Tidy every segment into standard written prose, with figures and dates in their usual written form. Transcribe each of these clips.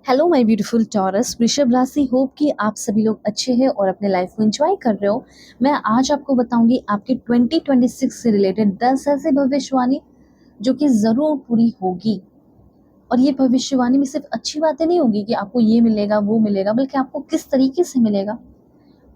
Hello my beautiful taurus वृषभ राशि। Hope कि आप सभी लोग अच्छे हैं और अपने लाइफ को एंजॉय कर रहे हो। मैं आज आपको बताऊंगी आपके 2026 से रिलेटेड 10 ऐसे भविष्यवाणी जो कि ज़रूर पूरी होगी। और ये भविष्यवाणी में सिर्फ अच्छी बातें नहीं होगी कि आपको ये मिलेगा वो मिलेगा, बल्कि आपको किस तरीके से मिलेगा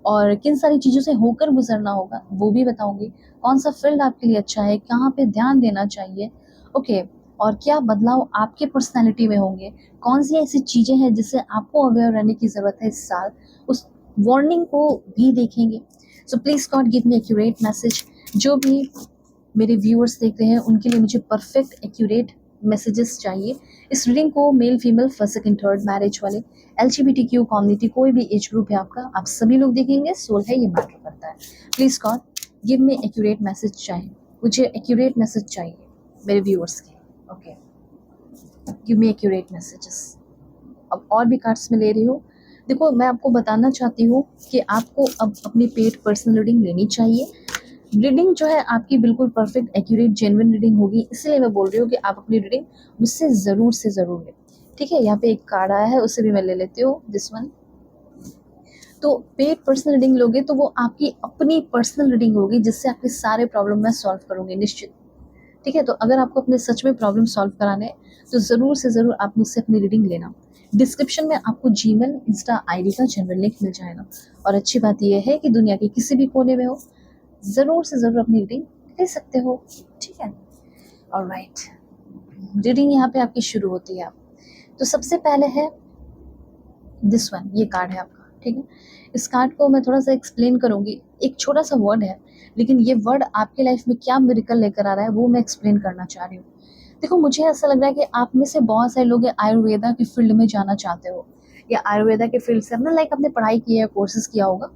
और किन सारी चीज़ों से होकर गुजरना होगा वो भी बताऊंगी। कौन सा फील्ड आपके लिए अच्छा है, कहाँ पे ध्यान देना चाहिए, ओके। और क्या बदलाव आपके पर्सनैलिटी में होंगे, कौन सी ऐसी चीज़ें हैं जिससे आपको अवेयर रहने की ज़रूरत है इस साल, उस वार्निंग को भी देखेंगे। So please God give me accurate message. जो भी मेरे व्यूअर्स देख रहे हैं उनके लिए मुझे परफेक्ट एक्यूरेट मैसेजेस चाहिए। इस रीडिंग को male female first second third marriage वाले LGBTQ कम्युनिटी कोई भी एज ग्रुप है आपका, आप सभी लोग देखेंगे। सोल है, ये मैटर करता है। Please God give me accurate message चाहिए, मुझे एक्यूरेट मैसेज चाहिए मेरे व्यूअर्स के। Okay, give me accurate messages. अब और भी कार्ड्स में ले रही हूँ। देखो, मैं आपको बताना चाहती हूँ कि आपको अब अपनी पेड पर्सनल रीडिंग लेनी चाहिए। रीडिंग जो है आपकी बिल्कुल परफेक्ट एक्यूरेट जेन्युइन रीडिंग होगी, इसलिए मैं बोल रही हूँ कि आप अपनी रीडिंग मुझसे ज़रूर से ज़रूर लें। ठीक है, यहाँ पे एक कार्ड आया है, उसे भी मैं ले लेती हूँ, दिस वन। तो पेड पर्सनल रीडिंग लोगे तो वो आपकी अपनी पर्सनल रीडिंग होगी, जिससे आपके सारे प्रॉब्लम मैं सॉल्व करूँगी निश्चित। ठीक है, तो अगर आपको अपने सच में प्रॉब्लम सॉल्व कराने हैं तो ज़रूर से ज़रूर आप मुझसे अपनी रीडिंग लेना। डिस्क्रिप्शन में आपको जीमेल इंस्टा आईडी का जनरल लिंक मिल जाएगा। और अच्छी बात यह है कि दुनिया के किसी भी कोने में हो, ज़रूर से ज़रूर अपनी रीडिंग ले सकते हो। ठीक है, ऑलराइट, रीडिंग यहाँ पे आपकी शुरू होती है। तो सबसे पहले है दिस वन, ये कार्ड है आपका। ठीक है, इस कार्ड को मैं थोड़ा सा एक्सप्लेन करूँगी। एक छोटा सा वर्ड है, लेकिन ये वर्ड आपके लाइफ में क्या मिरेकल लेकर आ रहा है वो मैं एक्सप्लेन करना चाह रही हूँ। देखो, मुझे ऐसा लग रहा है कि आप में से बहुत सारे लोग आयुर्वेदा की फील्ड में जाना चाहते हो, या आयुर्वेदा के फील्ड से अपने आपने पढ़ाई की है, कोर्सेज किया होगा।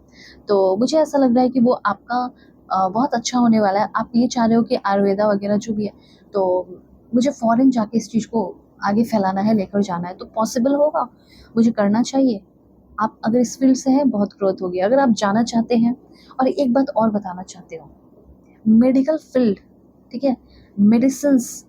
तो मुझे ऐसा लग रहा है कि वो आपका बहुत अच्छा होने वाला है। आप ये चाह रहे हो कि आयुर्वेदा वगैरह जो भी है, तो मुझे फॉरेन जाके इस चीज़ को आगे फैलाना है, लेकर जाना है। तो पॉसिबल होगा, मुझे करना चाहिए। आप अगर इस फील्ड से हैं, बहुत ग्रोथ होगी। अगर आप जाना चाहते हैं, और एक बात और बताना चाहते हो, मेडिकल फील्ड, ठीक है, मेडिसिन्स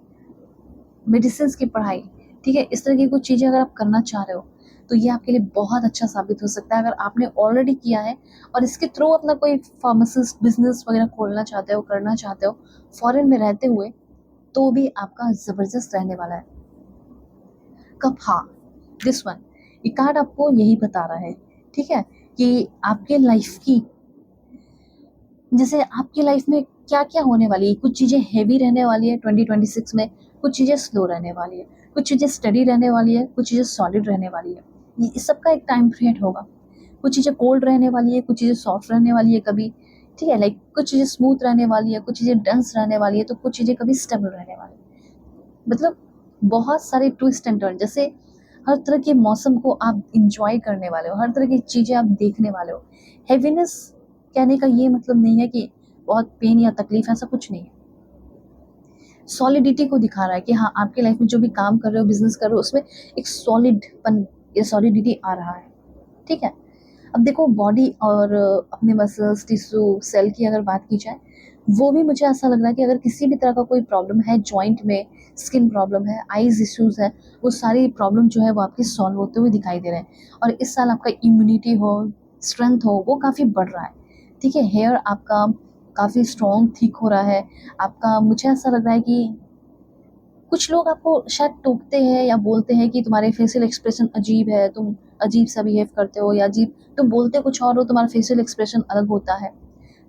मेडिसिन्स की पढ़ाई, ठीक है, इस तरह की कुछ चीज़ें अगर आप करना चाह रहे हो तो ये आपके लिए बहुत अच्छा साबित हो सकता है। अगर आपने ऑलरेडी किया है और इसके थ्रू अपना कोई फार्मासिस्ट बिजनेस वगैरह खोलना चाहते हो, करना चाहते हो फॉरेन में रहते हुए, तो भी आपका ज़बरदस्त रहने वाला है। कब? हाँ, दिस वन, ये कार्ड आपको यही बता रहा है, ठीक है, कि आपके लाइफ की, जैसे आपकी लाइफ में क्या क्या होने वाली है। कुछ चीज़ें हैवी रहने वाली है 2026 में, कुछ चीज़ें स्लो रहने वाली है, कुछ चीज़ें स्टडी रहने वाली है, कुछ चीज़ें सॉलिड रहने वाली है। ये इस सब का एक टाइम पीरियड होगा। कुछ चीज़ें कोल्ड रहने वाली है, कुछ चीज़ें सॉफ्ट रहने वाली है कभी। ठीक है, लाइक कुछ चीज़ें स्मूथ रहने वाली है, कुछ चीज़ें डेंस रहने वाली है, तो कुछ चीज़ें कभी स्टेबल रहने वाली है। मतलब बहुत सारे ट्विस्ट एंड टर्न, जैसे हर तरह के मौसम को आप इंजॉय करने वाले हो, हर तरह की चीज़ें आप देखने वाले हो। हैवीनेस कहने का ये मतलब नहीं है कि बहुत पेन या तकलीफ, ऐसा कुछ नहीं है। सॉलिडिटी को दिखा रहा है कि हाँ, आपके लाइफ में जो भी काम कर रहे हो, बिजनेस कर रहे हो, उसमें एक सॉलिडपन या सॉलिडिटी आ रहा है। ठीक है, अब देखो, बॉडी और अपने मसल्स, टिश्यू, सेल की अगर बात की जाए, वो भी मुझे ऐसा लग रहा है कि अगर किसी भी तरह का कोई प्रॉब्लम है जॉइंट में, स्किन प्रॉब्लम है, आईज इश्यूज है, वो सारी प्रॉब्लम जो है वो आपके सॉल्व होते हुए दिखाई दे रहे हैं। और इस साल आपका इम्यूनिटी हो, स्ट्रेंथ हो, वो काफ़ी बढ़ रहा है। ठीक है, हेयर आपका काफ़ी स्ट्रॉन्ग थिक हो रहा है आपका। मुझे ऐसा लग रहा है कि कुछ लोग आपको शायद टोकते हैं या बोलते हैं कि तुम्हारे फेशियल एक्सप्रेशन अजीब है, तुम अजीब सा बिहेव करते हो, या अजीब, तुम बोलते कुछ और हो, तुम्हारा फेशियल एक्सप्रेशन अलग होता है।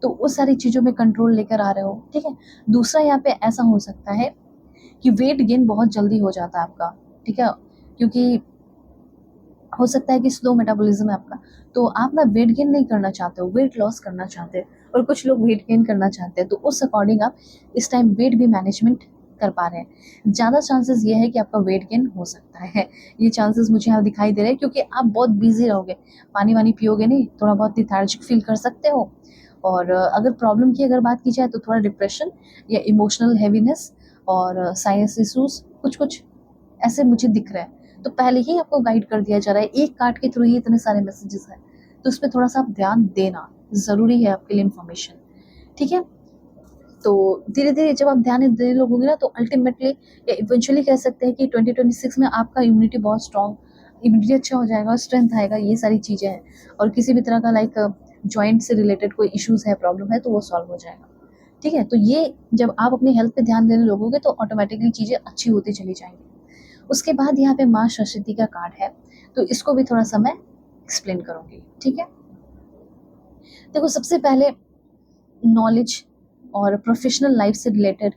तो उस सारी चीज़ों में कंट्रोल लेकर आ रहे हो। ठीक है, दूसरा यहाँ पे ऐसा हो सकता है कि वेट गेन बहुत जल्दी हो जाता है आपका। ठीक है, क्योंकि हो सकता है कि स्लो मेटाबॉलिज्म है आपका, तो आप ना वेट गेन नहीं करना चाहते हो, वेट लॉस करना चाहते हैं। और कुछ लोग वेट गेन करना चाहते हैं, तो उस अकॉर्डिंग आप इस टाइम वेट भी मैनेजमेंट कर पा रहे हैं। ज़्यादा चांसेस ये है कि आपका वेट गेन हो सकता है, ये चांसेस मुझे यहाँ दिखाई दे रहे हैं, क्योंकि आप बहुत बिजी रहोगे, पानी वानी पियोगे नहीं, थोड़ा बहुत लिथार्जिक फील कर सकते हो। और अगर प्रॉब्लम की अगर बात की जाए तो थोड़ा डिप्रेशन या इमोशनल हैवीनेस और साइनस इशूज़ कुछ कुछ ऐसे मुझे दिख रहा है। तो पहले ही आपको गाइड कर दिया जा रहा है, एक कार्ड के थ्रू ही इतने सारे मैसेजेस हैं, तो उसपे थोड़ा सा आप ध्यान देना ज़रूरी है आपके लिए इन्फॉर्मेशन। ठीक है, तो धीरे धीरे जब आप ध्यान देने लगोगे ना, तो अल्टीमेटली या इवेंचुअली कह सकते हैं कि 2026 में आपका इम्यूनिटी बहुत स्ट्रॉन्ग इम्यूनिटी अच्छा हो जाएगा, स्ट्रेंथ आएगा, ये सारी चीज़ें हैं। और किसी भी तरह का लाइक जॉइंट से रिलेटेड कोई इश्यूज़ है, प्रॉब्लम है, तो वो सॉल्व हो जाएगा। ठीक है? तो ये जब आप अपनी हेल्थ पे ध्यान देने लगोगे तो ऑटोमेटिकली चीज़ें अच्छी होती चली जाएँगी। उसके बाद यहाँ पे माँ सरस्वती का कार्ड है, तो इसको भी थोड़ा-सा मैं एक्सप्लेन करूँगी, ठीक है? देखो, सबसे पहले नॉलेज और प्रोफ़ेशनल लाइफ़ से रिलेटेड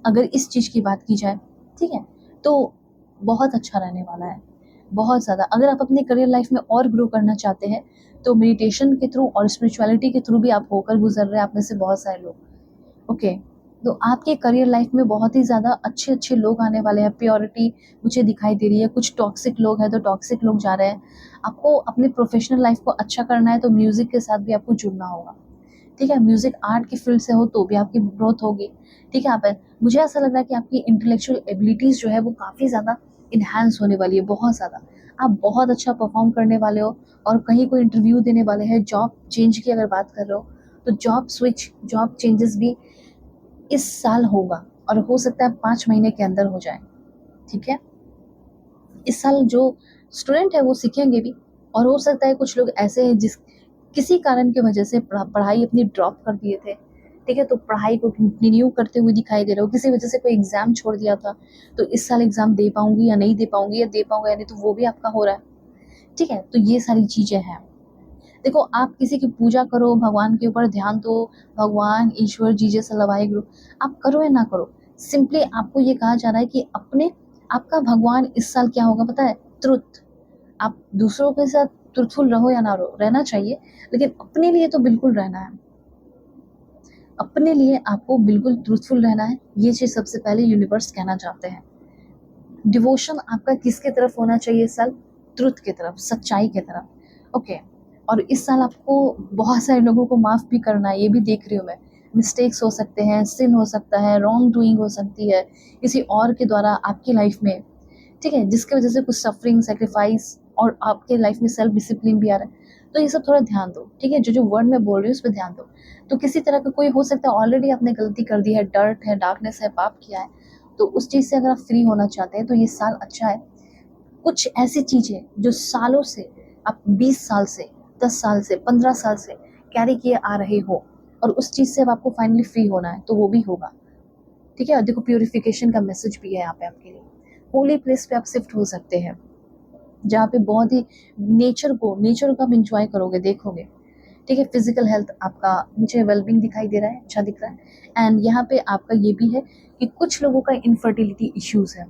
अगर इस चीज़ की बात की जाए, ठीक है? तो बहुत अच्छा रहने वाला है, बहुत ज़्यादा। अगर आप अपने करियर लाइफ़ में और ग्रो करना चाहते हैं, तो मेडिटेशन के थ्रू और स्पिरिचुअलिटी के थ्रू भी आप होकर गुज़र रहे हैं, आप में से बहुत सारे लोग। ओके, तो आपके करियर लाइफ़ में बहुत ही ज़्यादा अच्छे-अच्छे लोग आने वाले हैं, प्योरिटी मुझे दिखाई दे रही है। कुछ टॉक्सिक लोग हैं, तो टॉक्सिक लोग जा रहे हैं। आपको अपनी प्रोफ़ेशनल लाइफ़ को अच्छा करना है, तो म्यूज़िक के साथ भी आपको जुड़ना होगा। ठीक है? म्यूज़िक आर्ट की फ़ील्ड से हो तो भी आपकी ग्रोथ होगी। ठीक है? आप मुझे ऐसा लग रहा है कि आपकी इंटेलेक्चुअल एबिलिटीज़ जो है वो काफ़ी ज़्यादा एनहांस होने वाली है, बहुत ज़्यादा। आप बहुत अच्छा परफ़ॉर्म करने वाले हो और कहीं कोई इंटरव्यू देने वाले हैं, जॉब चेंज की अगर बात कर रहे हो, तो जॉब स्विच, जॉब चेंजेस भी इस साल होगा और हो सकता है 5 महीने के अंदर हो जाए। ठीक है? इस साल जो स्टूडेंट है वो सीखेंगे भी और हो सकता है कुछ लोग ऐसे हैं जिस किसी कारण की वजह से पढ़ाई अपनी ड्रॉप कर दिए थे, ठीक है? तो पढ़ाई को कंटिन्यू करते हुए दिखाई दे रहे हो, किसी वजह से कोई एग्ज़ाम छोड़ दिया था, तो इस साल एग्ज़ाम दे पाऊँगी या नहीं दे पाऊँगी या दे पाऊँगा या नहीं, तो वो भी आपका हो रहा है, ठीक है? तो ये सारी चीज़ें हैं। देखो, आप किसी की पूजा करो, भगवान के ऊपर ध्यान दो, भगवान, ईश्वर, जीसस, अल्लाह, वाहिगुरु, आप करो या ना करो, सिंपली आपको ये कहा जा रहा है कि अपने आपका भगवान इस साल क्या होगा पता है? ट्रुथ। आप दूसरों के साथ ट्रुथफुल रहो या ना रहो, रहना चाहिए, लेकिन अपने लिए तो बिल्कुल रहना है। अपने लिए आपको बिल्कुल ट्रुथफुल रहना है, ये चीज़ सबसे पहले यूनिवर्स कहना चाहते हैं। डिवोशन आपका किसके तरफ होना चाहिए इस साल? ट्रुथ की तरफ, सच्चाई की तरफ। ओके, और इस साल आपको बहुत सारे लोगों को माफ़ भी करना है, ये भी देख रही हूँ मैं। मिस्टेक्स हो सकते हैं, सिन हो सकता है, रॉन्ग डूइंग हो सकती है, किसी और के द्वारा आपकी लाइफ में, ठीक है? जिसकी वजह से कुछ सफरिंग, सैक्रिफाइस और आपके लाइफ में सेल्फ डिसिप्लिन भी आ रहा है। तो ये सब थोड़ा ध्यान दो, ठीक है? जो-जो वर्ड मैं बोल रही हूँ उस पे ध्यान दो। तो किसी तरह का कोई हो सकता है ऑलरेडी आपने गलती कर दी है, डर्ट है, डार्कनेस है, पाप किया है, तो उस चीज़ से अगर आप फ्री होना चाहते हैं तो ये साल अच्छा है। कुछ ऐसी चीज़ें जो सालों से आप 20 साल से, 10 साल से, 15 साल से कैरी किए आ रहे हो और उस चीज़ से अब आपको फाइनली फ्री होना है, तो वो भी होगा। ठीक है? देखो, प्यूरिफिकेशन का मैसेज भी है यहाँ पे आपके लिए। होली प्लेस पे आप शिफ्ट हो सकते हैं, जहाँ पे बहुत ही नेचर को आप एन्जॉय करोगे, देखोगे। ठीक है? फिज़िकल हेल्थ आपका मुझे वेलबींग दिखाई दे रहा है, अच्छा दिख रहा है। एंड यहाँ पे आपका ये भी है कि कुछ लोगों का इनफर्टिलिटी इश्यूज़ है,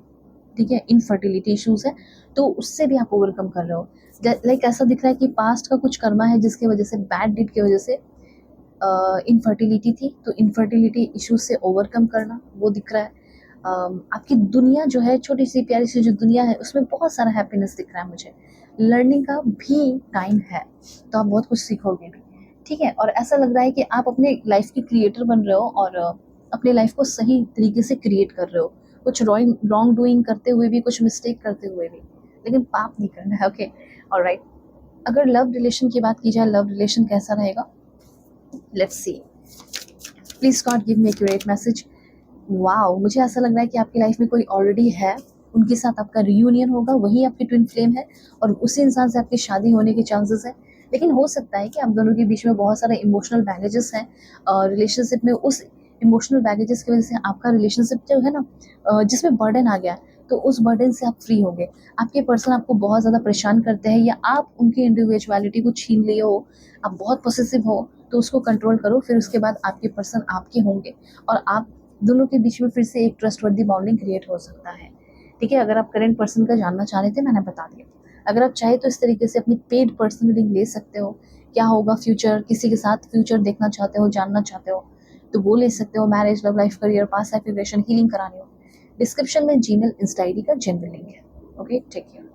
ठीक है? इनफर्टिलिटी इश्यूज़ है, तो उससे भी आप ओवरकम कर रहे हो। लाइक ऐसा दिख रहा है कि पास्ट का कुछ कर्मा है जिसकी वजह से, बैड डीड की वजह से इनफर्टिलिटी थी, तो इनफर्टिलिटी इश्यूज़ से ओवरकम करना, वो दिख रहा है। आपकी दुनिया जो है, छोटी-सी प्यारी-सी जो दुनिया है, उसमें बहुत सारा हैप्पीनेस दिख रहा है मुझे। लर्निंग का भी टाइम है, तो आप बहुत कुछ सीखोगे भी, ठीक है? और ऐसा लग रहा है कि आप अपने लाइफ़ के क्रिएटर बन रहे हो और अपने लाइफ़ को सही तरीके से क्रिएट कर रहे हो। कुछ रॉन्ग डूइंग करते हुए भी, कुछ मिस्टेक करते हुए भी, लेकिन पाप नहीं करना है, ओके? ऑलराइट। अगर लव रिलेशन की बात की जाए, लव रिलेशन कैसा रहेगा? Let's see. Please God give me accurate message. Wow! मुझे ऐसा लग रहा है कि आपकी लाइफ में कोई ऑलरेडी है, उनके साथ आपका रियूनियन होगा, वही आपकी ट्विन फ्लेम है और उसी इंसान से आपकी शादी होने के चांसेस हैं। लेकिन हो सकता है कि आप दोनों के बीच में बहुत सारे इमोशनल बैगेजेस हैं, रिलेशनशिप में उस इमोशनल बैगेजेस की वजह से आपका रिलेशनशिप जो है ना, जिसमें बर्डन आ गया, तो उस बर्डन से आप फ्री होंगे। आपके पर्सन आपको बहुत ज़्यादा परेशान करते हैं या आप उनकी इंडिविजुअलिटी को छीन लिए हो, आप बहुत पॉसेसिव हो, तो उसको कंट्रोल करो, फिर उसके बाद आपके पर्सन आपके होंगे और आप दोनों के बीच में फिर से एक ट्रस्टवर्दी बॉन्डिंग क्रिएट हो सकता है। ठीक है? अगर आप करंट पर्सन का जानना चाह रहे थे, मैंने बता दिया। अगर आप चाहें तो इस तरीके से अपनी पेड पर्सन रीडिंग ले सकते हो। क्या होगा फ्यूचर, किसी के साथ फ्यूचर देखना चाहते हो, जानना चाहते हो, तो वो ले सकते हो। Marriage, love life, career, past life regression, healing करानी हो, डिस्क्रिप्शन में जीमेल, इंस्टा आईडी का जनरल लिंक है। Okay, take care.